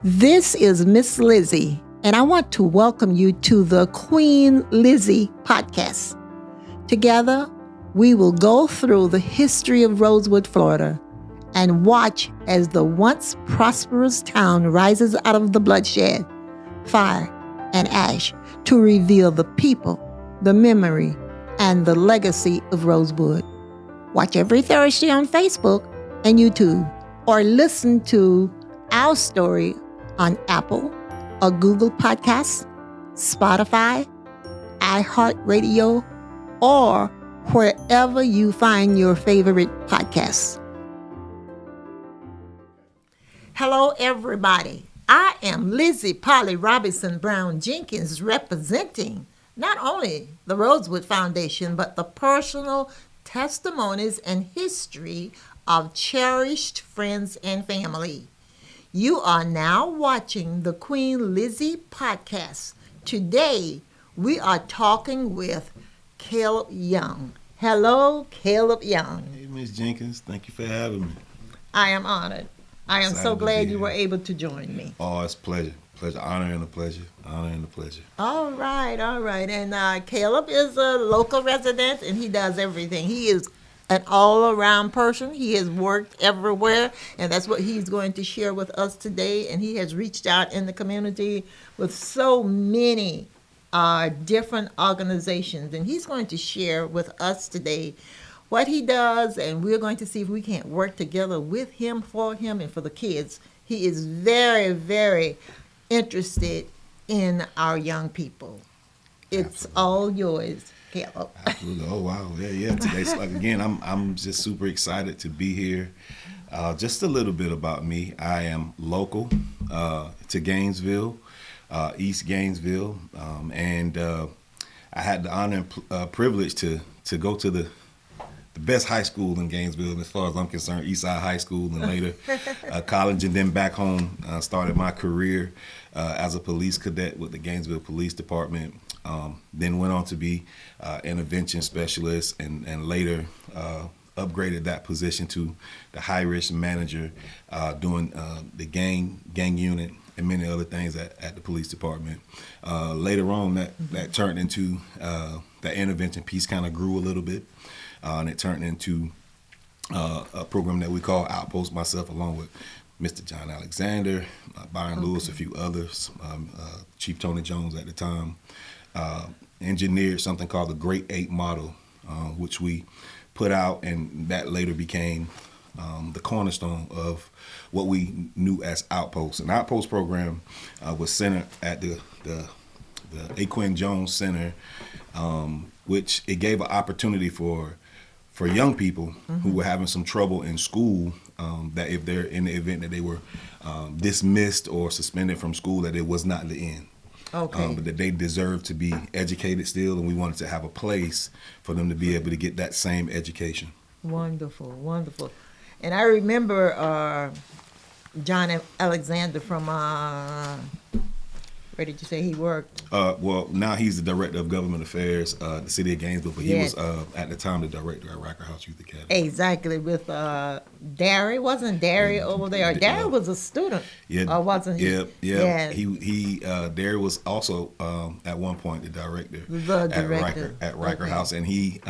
This is Miss Lizzie, and I want to welcome you to the Queen Lizzie podcast. Together, we will go through the history of Rosewood, Florida, and watch as the once prosperous town rises out of the bloodshed, fire, and ash to reveal the people, the memory, and the legacy of Rosewood. Watch every Thursday on Facebook and YouTube, or listen to our story on Apple or Google Podcasts, Spotify, iHeartRadio, or wherever you find your favorite podcasts. Hello, everybody. I am Lizzie Polly Robinson Brown Jenkins, representing not only the Rosewood Foundation, but the personal testimonies and history of cherished friends and family. You are now watching the Queen Lizzie podcast. Today, we are talking with Caleb Young. Hello, Caleb Young. Hey, Miss Jenkins. Thank you for having me. I am honored. I am so glad you were able to join me. Oh, it's a pleasure. Honor and a pleasure. All right. And Caleb is a local resident, and he does everything. He is an all-around person. He has worked everywhere, and that's what he's going to share with us today. And he has reached out in the community with so many different organizations, and he's going to share with us today what he does, and we're going to see if we can't work together with him, for him, and for the kids. He is very, very interested in our young people. It's Absolutely. All yours, Caleb. Absolutely. Oh wow. Yeah. Today's again, I'm just super excited to be here. Just a little bit about me. I am local to Gainesville, East Gainesville, and I had the honor and privilege to go to the best high school in Gainesville, as far as I'm concerned, Eastside High School, and later college, and then back home. Started my career as a police cadet with the Gainesville Police Department. Then went on to be intervention specialist, and later upgraded that position to the high-risk manager, doing the gang unit and many other things at the police department. Later on, that turned into the intervention piece kind of grew a little bit, and it turned into a program that we call Outpost, myself along with Mr. John Alexander, Byron Lewis, a few others, Chief Tony Jones at the time, engineered something called the Great 8 model, which we put out, and that later became the cornerstone of what we knew as Outpost. An Outpost program was centered at the Aquin Jones Center, which it gave an opportunity for young people who were having some trouble in school, that if they're in the event that they were dismissed or suspended from school, that it was not the end. Okay. But that they deserved to be educated still, and we wanted to have a place for them to be able to get that same education. Wonderful. And I remember John Alexander from, where did you say he worked? Well, now he's the Director of Government Affairs, the City of Gainesville, but he was, at the time, the Director at Riker House Youth Academy. Exactly, with Derry. Wasn't Derry over there? Derry was a student, or wasn't he? Yeah. He Derry was also, at one point, the Director, at Riker House, and he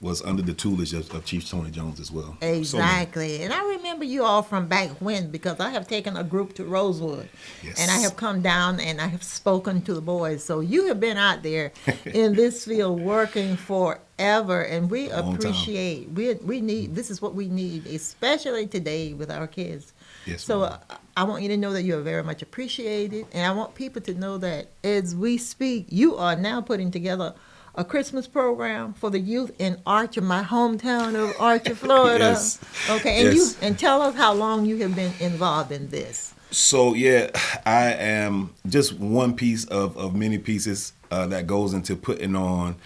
was under the tutelage of Chief Tony Jones as well. Exactly. And I remember you all from back when, because I have taken a group to Rosewood. Yes. And I have come down and I have spoken to the boys. So you have been out there in this field working forever, and we appreciate, we need, this is what we need, especially today with our kids. Yes, so I want you to know that you are very much appreciated, and I want people to know that as we speak, you are now putting together a Christmas program for the youth in Archer, my hometown of Archer, Florida. Yes. Okay, and yes. and tell us how long you have been involved in this. So I am just one piece of many pieces that goes into putting on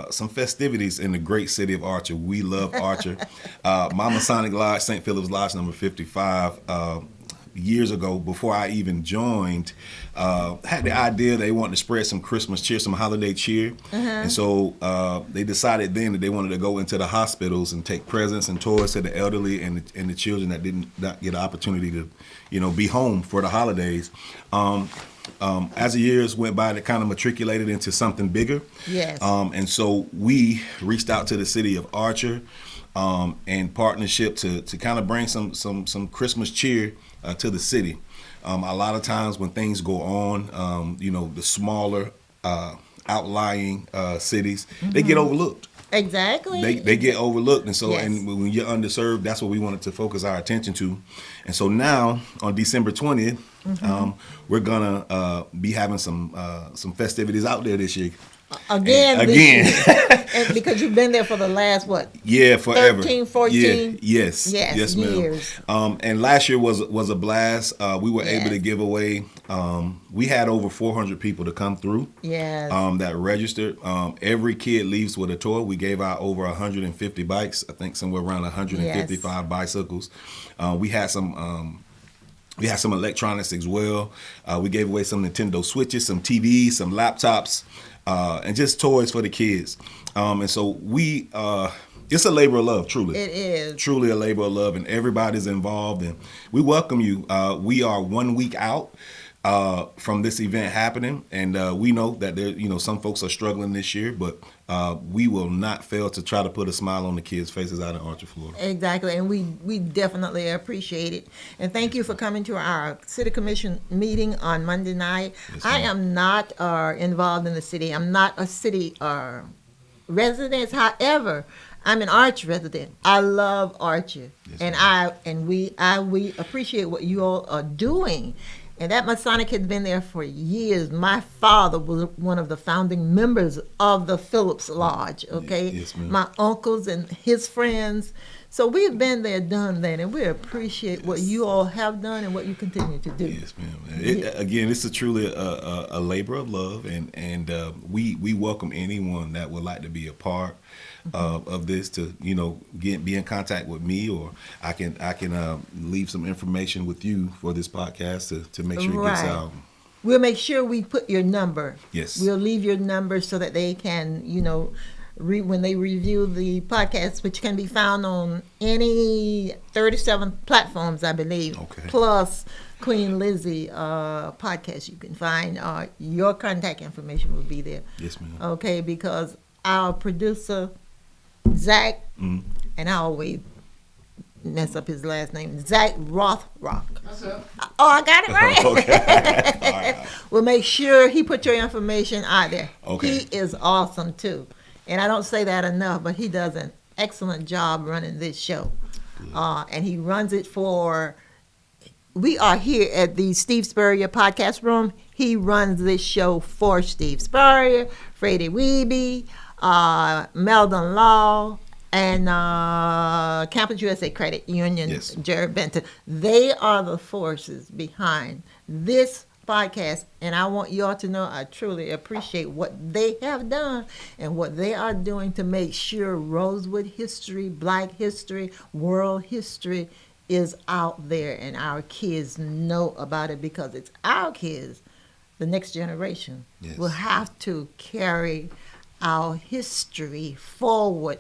some festivities in the great city of Archer. We love Archer. Mama Sonic Lodge, St. Philip's Lodge number 55. years ago, before I even joined, had the idea they wanted to spread some Christmas cheer, some holiday cheer. And so they decided then that they wanted to go into the hospitals and take presents and toys to the elderly and the children that did not get an opportunity to, be home for the holidays. As the years went by, it kind of matriculated into something bigger. Yes. And so we reached out to the city of Archer in partnership to kind of bring some Christmas cheer to the city. A lot of times when things go on, the smaller outlying cities, they get overlooked. Exactly. They get overlooked, and so Yes. and when you're underserved, that's what we wanted to focus our attention to. And so now on December 20th, we're gonna be having some festivities out there this year. Again. And because you've been there for the last, what? Yeah, forever. 13, 14? Yeah, yes, ma'am. Years. And last year was a blast. We were able to Yes. give away. We had over 400 people to come through. Yes. That registered. Every kid leaves with a toy. We gave out over 150 bikes. I think somewhere around 155 bicycles. We had some. We had some electronics as well. We gave away some Nintendo Switches, some TVs, some laptops, and just toys for the kids. And so it's a labor of love, truly. It is. Truly a labor of love, and everybody's involved, and we welcome you. We are 1 week out from this event happening, and we know that there, some folks are struggling this year, but we will not fail to try to put a smile on the kids' faces out in Archer, Florida. Exactly, and we definitely appreciate it. And thank you for coming to our city commission meeting on Monday night. Yes, I ma'am. am not involved in the city. I'm not a city resident. However, I'm an Archer resident. I love Archer, Yes, and we appreciate what you all are doing. And that Masonic has been there for years. My father was one of the founding members of the Phillips Lodge, okay? Yes, ma'am. My uncles and his friends. So we've been there, done that, and we appreciate what you all have done and what you continue to do. Yes, ma'am. Again, it's truly a labor of love, and we welcome anyone that would like to be a part of this to be in contact with me, or I can leave some information with you for this podcast to make sure it gets Right. out. We'll make sure we put your number. Yes. We'll leave your number so that they can, when they review the podcast, which can be found on any 37 platforms, I believe, Okay. plus Queen Lizzie podcast. You can find your contact information will be there. Yes, ma'am. Okay, because our producer, Zach, and I always mess up his last name, Zach Rothrock. That's it. Oh, I got it right. Okay. All right. We'll make sure he put your information out there. Okay. He is awesome too. And I don't say that enough, but he does an excellent job running this show. And he runs it we are here at the Steve Spurrier podcast room. He runs this show for Steve Spurrier, Freddie Weeby, Meldon Law, and Campus USA Credit Union, Yes. Jared Benton. They are the forces behind this podcast, and I want you all to know I truly appreciate what they have done and what they are doing to make sure Rosewood history, Black history, world history is out there and our kids know about it, because it's our kids, the next generation, Yes. will have to carry our history forward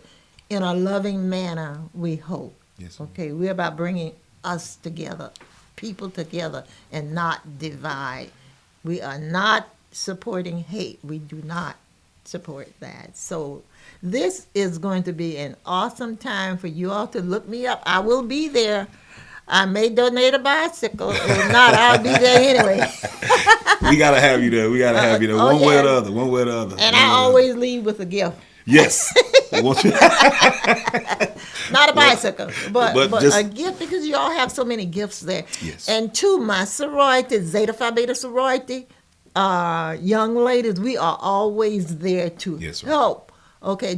in a loving manner, we hope. Yes, ma'am. Okay, we're about bringing us together, people together, and not divide. We are not supporting hate. We do not support that. So this is going to be an awesome time for you all to look me up. I will be there. I may donate a bicycle. If not, I'll be there anyway. We gotta have you there. Oh, One way yeah. or the other. One way or the other. And I always leave with a gift. Yes. Won't you? Not a bicycle, but just- a gift, because you all have so many gifts there. Yes. And to my sorority, Zeta Phi Beta sorority, young ladies, we are always there to Yes, right. help,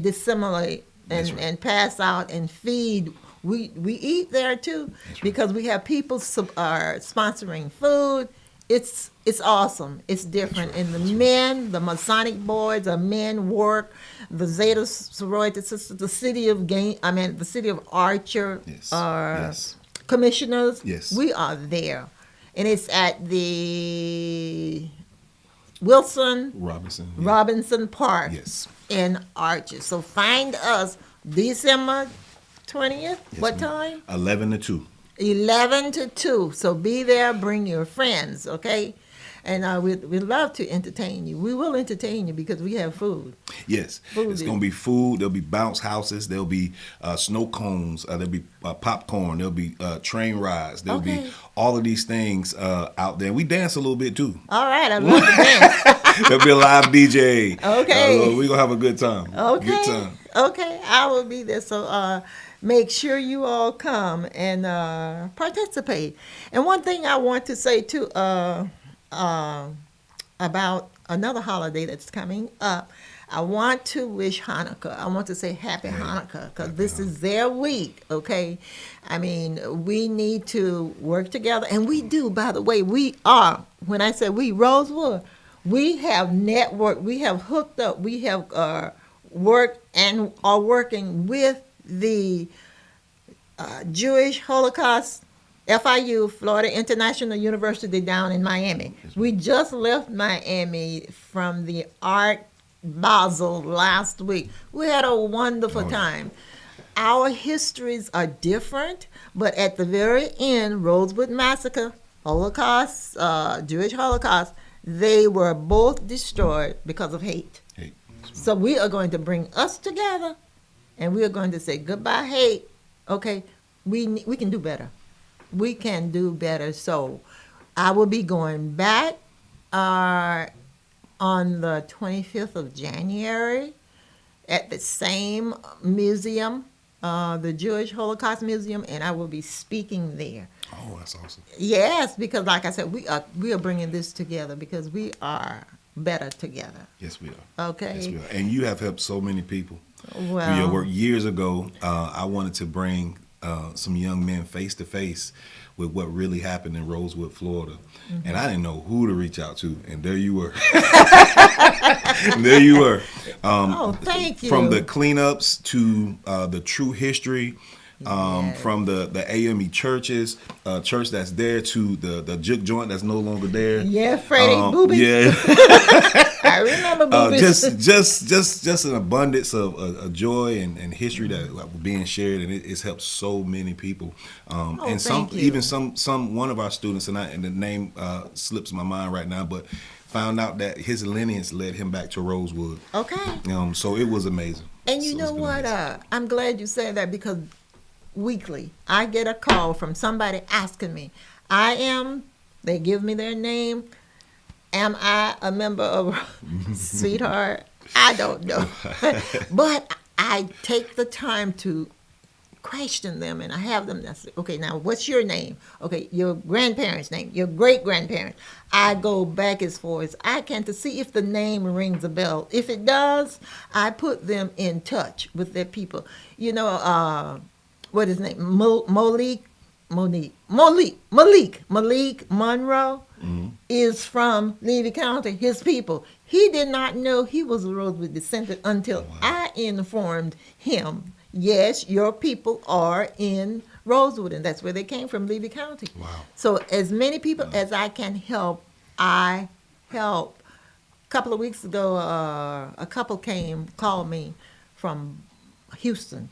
disseminate That's right. and pass out and feed. We eat there too, That's right. because we have people sponsoring food. It's awesome. It's different. That's right. And the That's right. men, the Masonic boys, the men work. The Zeta sorority sisters, the city of Archer Yes. Yes. commissioners. Yes. We are there and it's at the Wilson Robinson. Yeah. Robinson Park Yes. in Arches. So find us December 20th. Yes, What ma'am. time? 11 to 2. 11 to 2. So be there, bring your friends, okay? And we'd love to entertain you. We will entertain you because we have food. Yes, Food it's is- going to be food. There'll be bounce houses. There'll be snow cones. There'll be popcorn. There'll be train rides. There'll Okay. be all of these things out there. We dance a little bit too. All right, I love to dance. There'll be a live DJ. Okay. We're going to have a good time. Okay. Good time. Okay, I will be there. So make sure you all come and participate. And one thing I want to say too about another holiday that's coming up, I want to wish Hanukkah. I want to say Happy Hanukkah because this is their week, okay? I mean, we need to work together. And we do, by the way. We are, when I say we, Rosewood, we have networked, we have hooked up, we have worked and are working with the Jewish Holocaust FIU, Florida International University down in Miami. We just left Miami from the Art Basel last week. We had a wonderful time. Our histories are different, but at the very end, Rosewood Massacre, Holocaust, Jewish Holocaust, they were both destroyed because of hate. Hey, So we are going to bring us together, and we are going to say goodbye hate. Okay, we can do better. We can do better. So I will be going back on the 25th of January at the same museum, the Jewish Holocaust Museum, and I will be speaking there. oh, that's awesome. Yes, because like I said, we are bringing this together because we are better together. Yes, we are. Okay. Yes, we are. And you have helped so many people Well, through your work. Years ago, I wanted to bring some young men face to face with what really happened in Rosewood, Florida. And I didn't know who to reach out to. And there you were. There you were. Thank you. From the cleanups to the true history, Yes. from the AME churches, church that's there to the juke joint that's no longer there. Yeah, Freddie Booby. Yeah. I remember Boobies. just an abundance of joy and history that were being shared, and it's helped so many people. And thank you. even some one of our students, and the name slips my mind right now, but found out that his lineage led him back to Rosewood. Okay. So it was amazing. And you So know it's been what? amazing. I'm glad you said that because weekly I get a call from somebody asking me, they give me their name. Am I a member of Sweetheart? I don't know. But I take the time to question them and I have them say, okay, now what's your name? Okay, your grandparents' name, your great grandparents. I go back as far as I can to see if the name rings a bell. If it does, I put them in touch with their people. You know, what is his name? Malik Monroe is from Levy County, his people. He did not know he was a Rosewood descendant until I informed him, yes, your people are in Rosewood, and that's where they came from, Levy County. Wow. So as many people as I can help, I help. A couple of weeks ago, a couple called me from Houston.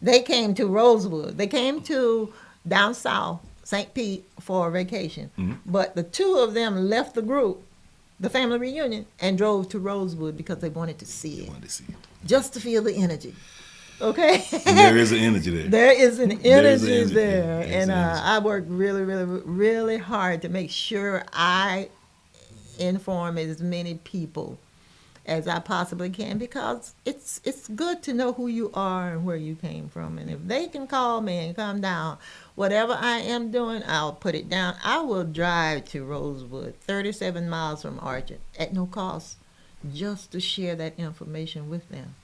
They came to Rosewood. They came to down south, St. Pete, for a vacation. But the two of them left the group, the family reunion, and drove to Rosewood because they wanted to see it, Wanted to see it. just to feel the energy. Okay? And there is an energy there. There is an There is an energy energy. there. There's And an energy. I worked really, really, really hard to make sure I inform as many people as I possibly can because it's good to know who you are and where you came from. And if they can call me and come down, whatever I am doing, I'll put it down. I will drive to Rosewood, 37 miles from Archer, at no cost, just to share that information with them.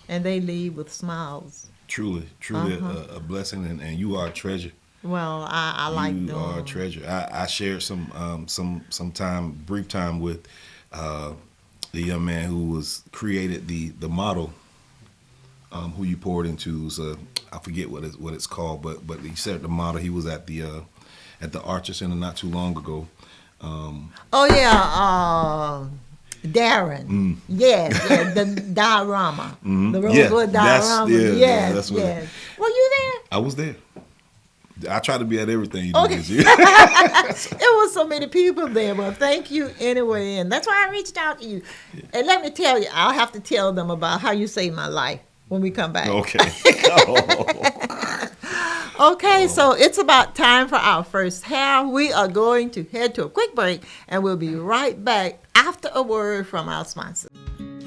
And they leave with smiles. Truly a blessing, and you are a treasure. Well, I like You doing are a treasure. I shared some brief time with the young man who was created the model, who you poured into. So I forget what it's called, but he said the model. He was at the at the Archer Center not too long ago. Oh yeah, Darren. Yes, the diorama, the Rosewood diorama. Yes. Were you there? I was there. I try to be at everything you do Okay. this year. It was so many people there. Well, thank you anyway, and that's why I reached out to you. And let me tell you, I'll have to tell them about how you saved my life when we come back. Okay. Okay, so it's about time for our first half. We are going to head to a quick break, and we'll be right back after a word from our sponsor.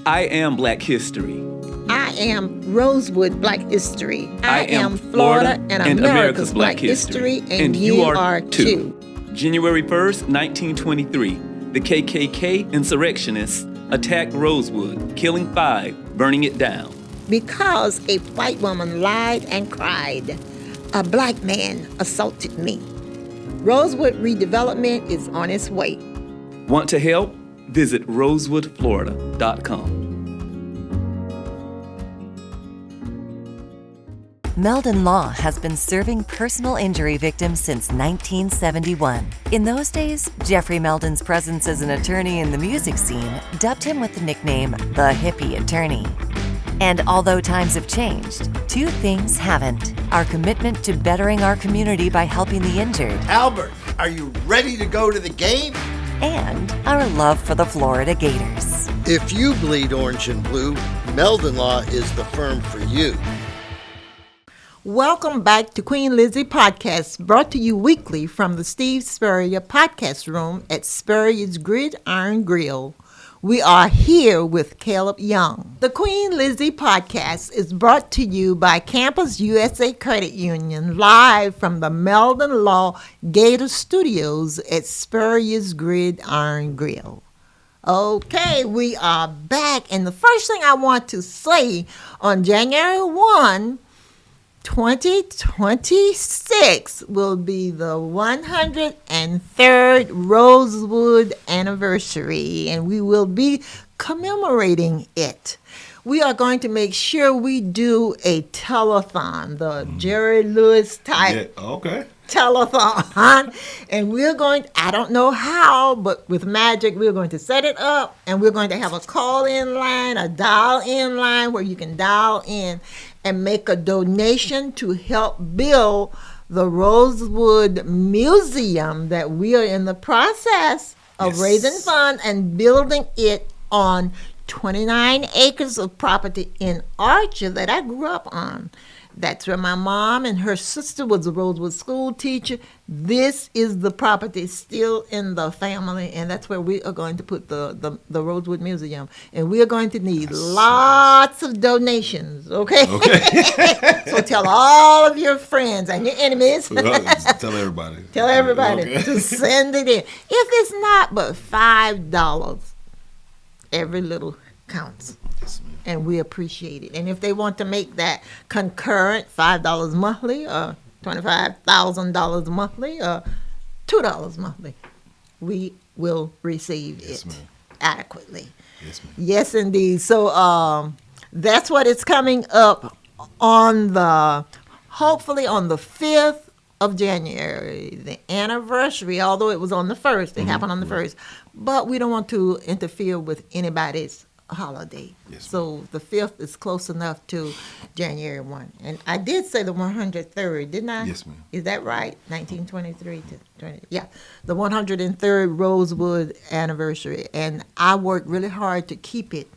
I am Black History. I am Rosewood Black History. I am Florida and America's Black History, and you are too. January 1st, 1923, the KKK insurrectionists attacked Rosewood, killing 5, burning it down. Because a white woman lied and cried, a black man assaulted me. Rosewood redevelopment is on its way. Want to help? Visit rosewoodflorida.com. Meldon Law has been serving personal injury victims since 1971. In those days, Jeffrey Meldon's presence as an attorney in the music scene dubbed him with the nickname the Hippie Attorney. And although times have changed, 2 things haven't: our commitment to bettering our community by helping the injured, Albert, are you ready to go to the game? and our love for the Florida Gators. If you bleed orange and blue, Meldon Law is the firm for you. Welcome back to Queen Lizzie Podcast, brought to you weekly from the Steve Spurrier Podcast Room at Spurrier's Gridiron Grill. We are here with Caleb Young. The Queen Lizzie Podcast is brought to you by Campus USA Credit Union, live from the Meldon Law Gator Studios at Spurrier's Gridiron Grill. Okay, we are back, and the first thing I want to say, on January 1, 2026 will be the 103rd Rosewood anniversary, and we will be commemorating it. We are going to make sure we do a telethon, the Jerry Lewis type telethon, and we're going, I don't know how, but with magic, we're going to set it up, and we're going to have a call-in line, a dial-in line where you can dial in and make a donation to help build the Rosewood Museum that we are in the process of raising funds and building it on 29 acres of property in Archer that I grew up on. That's where my mom and her sister was a Rosewood school teacher. This is the property still in the family, and that's where we are going to put the Rosewood Museum. And we are going to need lots of donations, okay? So tell all of your friends and your enemies. Tell everybody. Tell everybody to send it in. If it's not but $5, every little counts. And we appreciate it. And if they want to make that concurrent, $5 monthly or $25,000 monthly or $2 monthly, we will receive it adequately. Yes, indeed. So that's what it's coming up on hopefully on the 5th of January, the anniversary, although it was on the 1st. It happened on the 1st. But we don't want to interfere with anybody's holiday. So the 5th is close enough to January 1. And I did say the 103rd, didn't I? Yes, ma'am. Is that right? 1923 to 20. Yeah, the 103rd Rosewood anniversary. And I worked really hard to keep it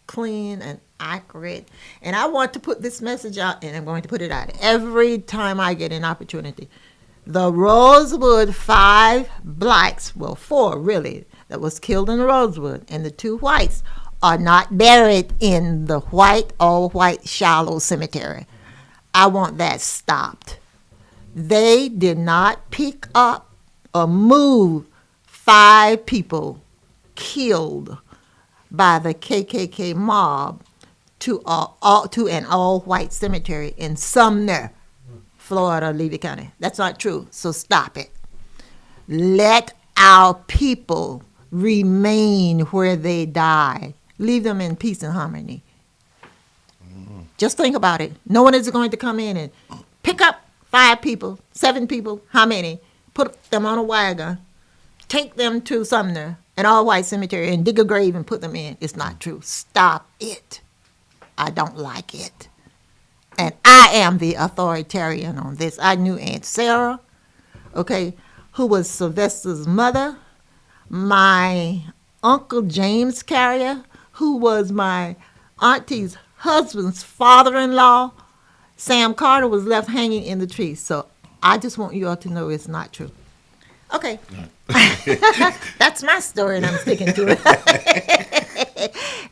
clean and accurate. And I want to put this message out, and I'm going to put it out every time I get an opportunity. The Rosewood 5 blacks, well 4 really, that was killed in Rosewood, and the 2 whites are not buried in the all-white shallow cemetery. I want that stopped. They did not pick up or move 5 people killed by the KKK mob to an all-white cemetery in Sumner, Florida, Levy County. That's not true, so stop it. Let our people remain where they died. Leave them in peace and harmony. Just think about it. No one is going to come in and pick up 5 people, 7 people, how many, put them on a wagon, take them to Sumner, an all-white cemetery, and dig a grave and put them in. It's not true. Stop it. I don't like it. And I am the authoritarian on this. I knew Aunt Sarah, okay, who was Sylvester's mother, my Uncle James Carrier, who was my auntie's husband's father-in-law. Sam Carter was left hanging in the tree. So I just want you all to know it's not true. Okay. That's my story, and I'm sticking to it.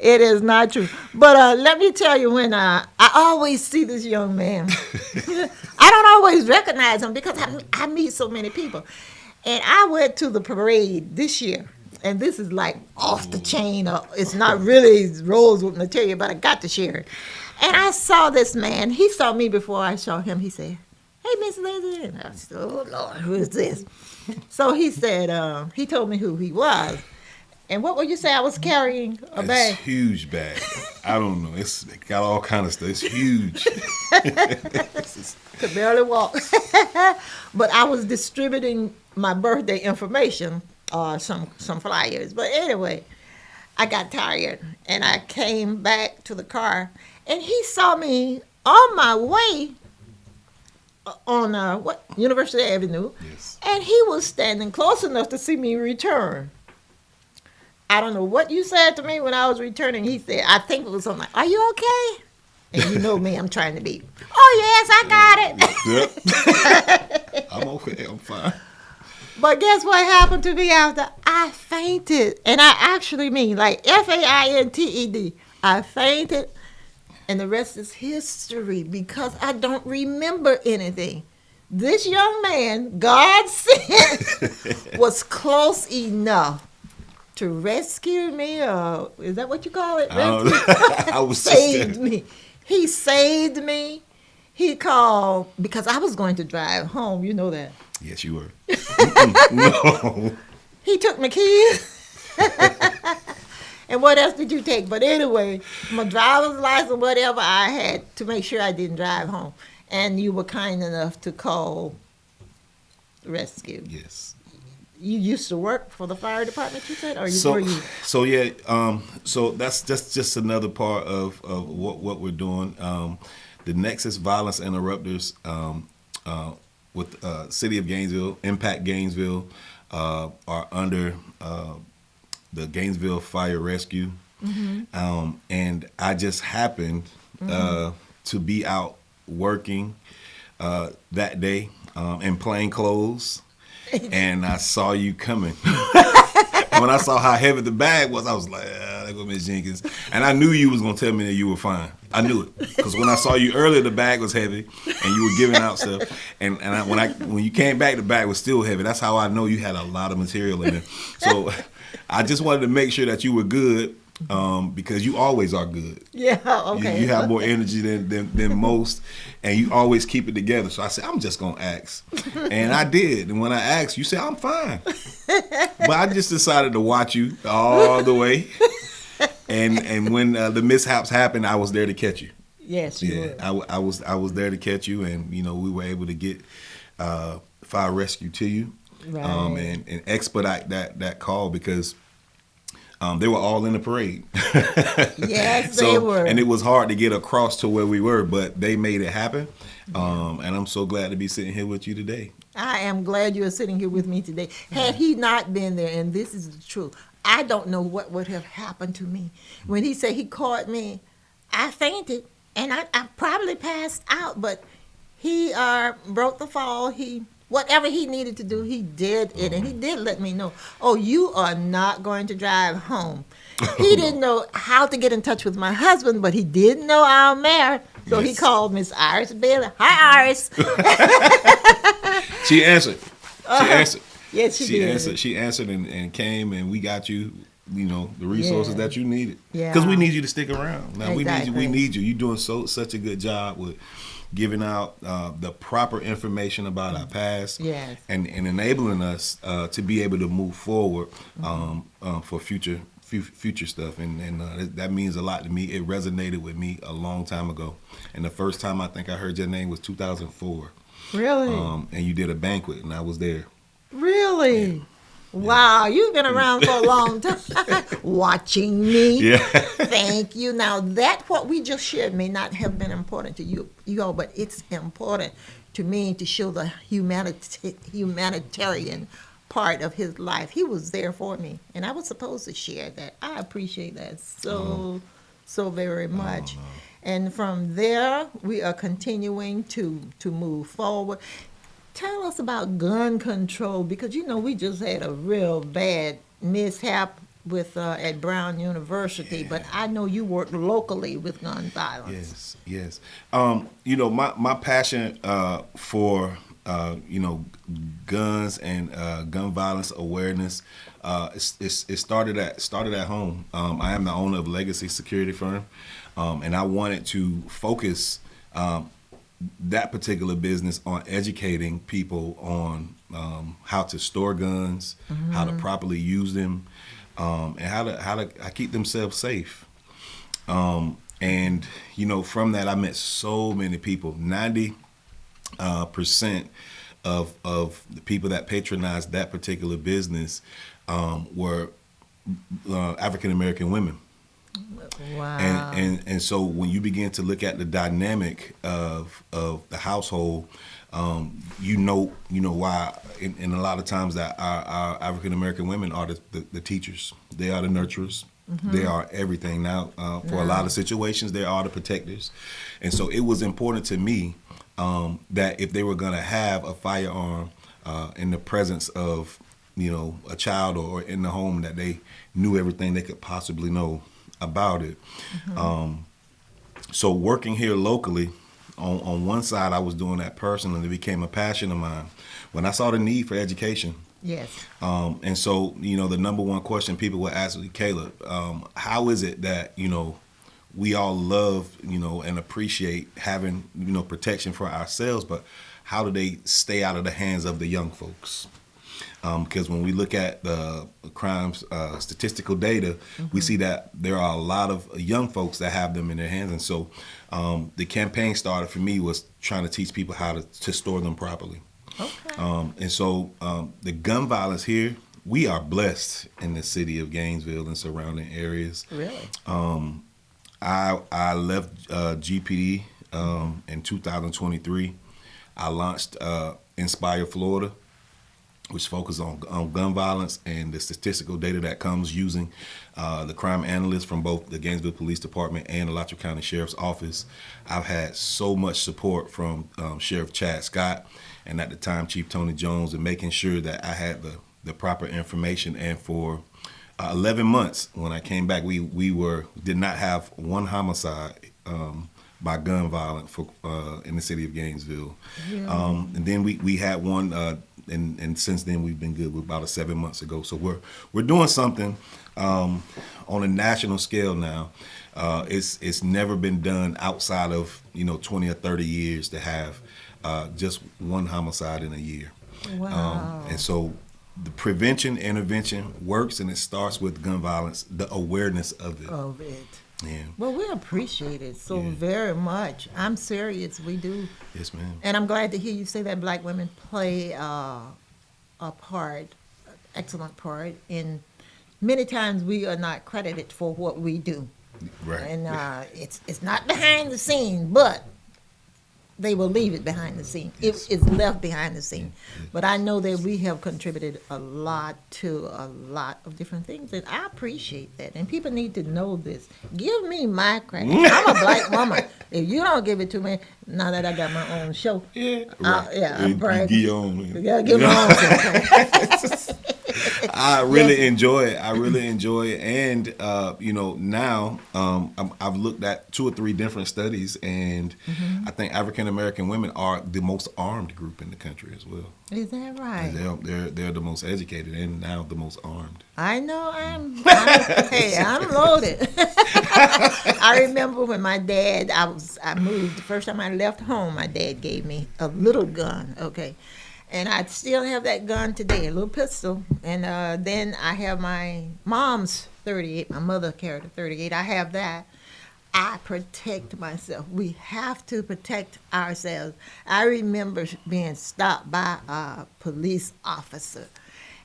It is not true. But let me tell you, when I always see this young man, I don't always recognize him because I meet so many people. And I went to the parade this year, and this is like off the chain. It's not really Rosewood material, but I got to share it. And I saw this man. He saw me before I saw him. He said, "Hey, Miss Lizzie." And I said, "Oh, Lord, who is this?" So he said, he told me who he was. And what would you say I was carrying? A bag? It's a huge bag. I don't know. It got all kind of stuff. It's huge. Could barely walk. But I was distributing my birthday information, some flyers. But anyway, I got tired, and I came back to the car, and he saw me on my way on University Avenue, Yes. and he was standing close enough to see me return. I don't know what you said to me when I was returning. He said, I think it was something like, "Are you okay?" And you know me, I'm trying to be, "Oh, yes, I got it." Yep. I'm okay. I'm fine. But guess what happened to me after? I fainted. And I actually mean like FAINTED. I fainted. And the rest is history because I don't remember anything. This young man, God sent, was close enough to rescue me. Is that what you call it? Rescue? I was saved me. He saved me. He called because I was going to drive home. You know that. Yes, you were. No. He took my keys. And what else did you take? But anyway, my driver's license, whatever I had to make sure I didn't drive home. And you were kind enough to call rescue. Yes. You used to work for the fire department, you said? Or were you? So yeah, so that's just another part of what we're doing. The Nexus Violence Interrupters with City of Gainesville, Impact Gainesville, are under the Gainesville Fire Rescue. Mm-hmm. And I just happened to be out working that day in plain clothes, and I saw you coming. When I saw how heavy the bag was, I was like, there go Miss Jenkins. And I knew you was going to tell me that you were fine. I knew it. Because when I saw you earlier, the bag was heavy, and you were giving out stuff. And when you came back, the bag was still heavy. That's how I know you had a lot of material in it. So I just wanted to make sure that you were good, because you always are good. Yeah, okay. You have more energy than most, and you always keep it together. So I said, I'm just going to ask. And I did. And when I asked, you said, I'm fine. But I just decided to watch you all the way. And when the mishaps happened, I was there to catch you. Yes, you were. I was there to catch you, and we were able to get fire rescue to you, Right. and expedite that call because they were all in the parade. Yes, they were. And it was hard to get across to where we were, but they made it happen. And I'm so glad to be sitting here with you today. I am glad you are sitting here with me today. Had he not been there, and this is the truth, I don't know what would have happened to me. When he said he caught me, I fainted, and I probably passed out, but he broke the fall. Whatever he needed to do, he did it, and he did let me know, oh, you are not going to drive home. He didn't know how to get in touch with my husband, but he did know our mayor, so he called Miss Iris Bailey. Hi, Iris. She answered. Yes, she did. Answered. She answered and came, and we got you, the resources that you needed. Yeah. Because we need you to stick around. Now, Exactly. we need you. You're doing such a good job with giving out the proper information about our past, Yes. and enabling us to be able to move forward for future stuff, and that means a lot to me. It resonated with me a long time ago, and the first time I think I heard your name was 2004. Really? And you did a banquet, and I was there. Really? Yeah. Wow, you've been around for a long time. Watching me. Yeah. Thank you. Now, that what we just shared may not have been important to you all, but it's important to me to show the humanitarian part of his life. He was there for me, and I was supposed to share that. I appreciate that so very much. And from there, we are continuing to move forward. Tell us about gun control, because we just had a real bad mishap with at Brown University, but I know you work locally with gun violence. Yes. My passion for guns and gun violence awareness, it started at home. I am the owner of a legacy security firm, and I wanted to focus that particular business on educating people on how to store guns, how to properly use them, and how to keep themselves safe. And from that, I met so many people. 90% of the people that patronized that particular business were African American women. Wow. And so when you begin to look at the dynamic of the household, you know why, and a lot of times that our African American women are the teachers. They are the nurturers. They are everything. Now, for a lot of situations, they are the protectors. And so it was important to me that if they were going to have a firearm in the presence of a child or in the home, that they knew everything they could possibly know about it. So working here locally, on one side, I was doing that personally. It became a passion of mine when I saw the need for education. Yes. And so, the number one question people would ask me, Caleb, how is it that, we all love, and appreciate having, protection for ourselves, but how do they stay out of the hands of the young folks? Because when we look at the crimes statistical data, we see that there are a lot of young folks that have them in their hands. And so the campaign started for me was trying to teach people how to store them properly. Okay. And so the gun violence here, we are blessed in the city of Gainesville and surrounding areas. Really? I left GPD in 2023. I launched Inspire Florida, which focuses on gun violence and the statistical data that comes using the crime analysts from both the Gainesville Police Department and the Alachua County Sheriff's Office. I've had so much support from Sheriff Chad Scott and at the time Chief Tony Jones in making sure that I had the proper information. And for 11 months when I came back, we did not have one homicide by gun violence in the city of Gainesville. Yeah. And then we had one, and since then we've been good. We're about 7 months ago. So we're doing something on a national scale now. It's never been done outside of 20 or 30 years to have just one homicide in a year. Wow. And so the prevention intervention works, and it starts with gun violence, the awareness of it. Yeah. Well, we appreciate it so very much. I'm serious, we do. Yes, ma'am. And I'm glad to hear you say that Black women play a part, excellent part. In many times we are not credited for what we do. Right. And it's not behind the scene, but they will leave it behind the scene. Yes. It's left behind the scene. Yes. But I know that we have contributed a lot to a lot of different things, and I appreciate that. And people need to know this. Give me my credit. I'm a Black woman. If you don't give it to me, now that I got my own show, I'm bragging. You gotta give my own show. I really enjoy it. And now I've looked at 2 or 3 different studies, and I think African American women are the most armed group in the country as well. Is that right? They're the most educated and now the most armed. I know. I'm loaded. I remember when my dad, I moved, the first time I left home, my dad gave me a little gun, okay? And I still have that gun today, a little pistol. And then I have my mom's 38. My mother carried a 38. I have that. I protect myself. We have to protect ourselves. I remember being stopped by a police officer,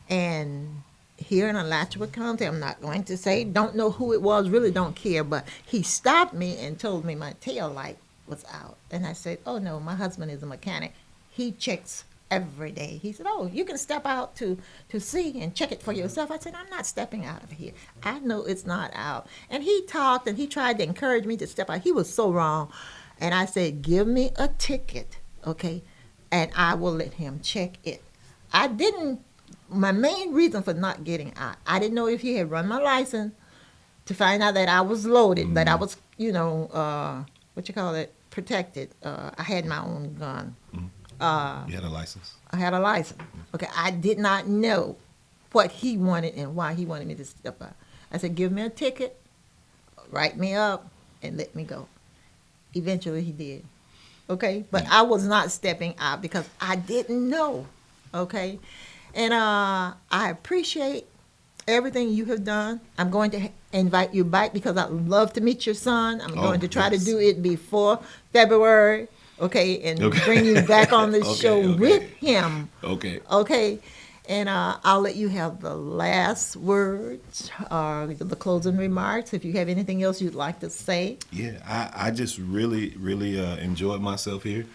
and here in Alachua County, I'm not going to say, don't know who it was, really don't care, but he stopped me and told me my tail light was out. And I said, oh no, my husband is a mechanic. He checks every day. He said, oh, you can step out to see and check it for yourself. I said, I'm not stepping out of here. I know it's not out. And he talked and he tried to encourage me to step out. He was so wrong. And I said, give me a ticket, okay, and I will let him check it. I didn't, my main reason for not getting out, I didn't know if he had run my license to find out that I was loaded, that I was, protected. I had my own gun. You had a license? I had a license. Okay, I did not know what he wanted and why he wanted me to step out. I said, give me a ticket, write me up, and let me go. Eventually he did. Okay, but I was not stepping out because I didn't know. Okay, and I appreciate everything you have done. I'm going to invite you back because I'd love to meet your son. I'm going to try to do it before February. Okay, and bring you back on the show with him. Okay, and I'll let you have the last words, the closing remarks. If you have anything else you'd like to say. Yeah, I just really enjoyed myself here.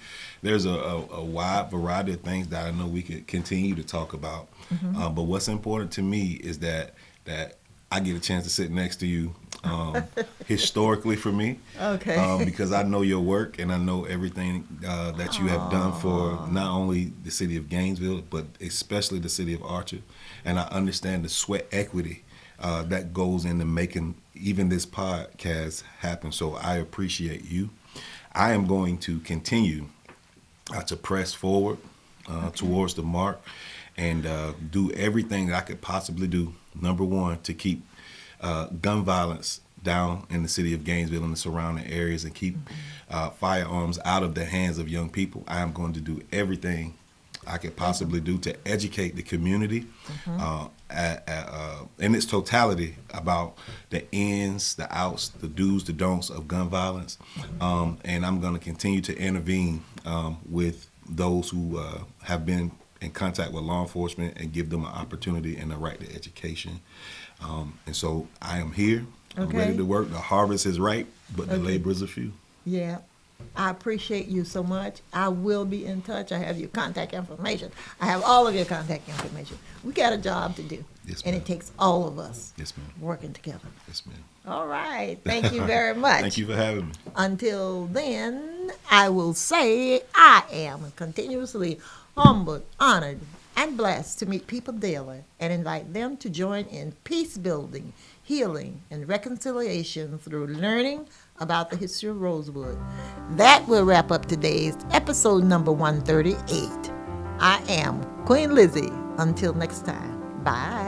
There's a wide variety of things that I know we could continue to talk about. But what's important to me is that I get a chance to sit next to you, historically for me. Okay. Because I know your work and I know everything that you have done for not only the city of Gainesville, but especially the city of Archer. And I understand the sweat equity that goes into making even this podcast happen. So I appreciate you. I am going to continue to press forward towards the mark and do everything that I could possibly do. Number one, to keep gun violence down in the city of Gainesville and the surrounding areas and keep firearms out of the hands of young people. I am going to do everything I could possibly do to educate the community in its totality about the ins, the outs, the do's, the don'ts of gun violence. And I'm going to continue to intervene with those who have been in contact with law enforcement and give them an opportunity and a right to education. And so I am here. I'm ready to work. The harvest is ripe, but the laborers are few. Yeah. I appreciate you so much. I will be in touch. I have your contact information. I have all of your contact information. We got a job to do. Yes, and ma'am. it takes all of us Yes, ma'am. working together. Yes, ma'am. All right. Thank you very much. Thank you for having me. Until then, I will say I am continuously humbled, honored, and blessed to meet people daily and invite them to join in peace building, healing, and reconciliation through learning about the history of Rosewood. That will wrap up today's episode number 138. I am Queen Lizzie. Until next time, bye.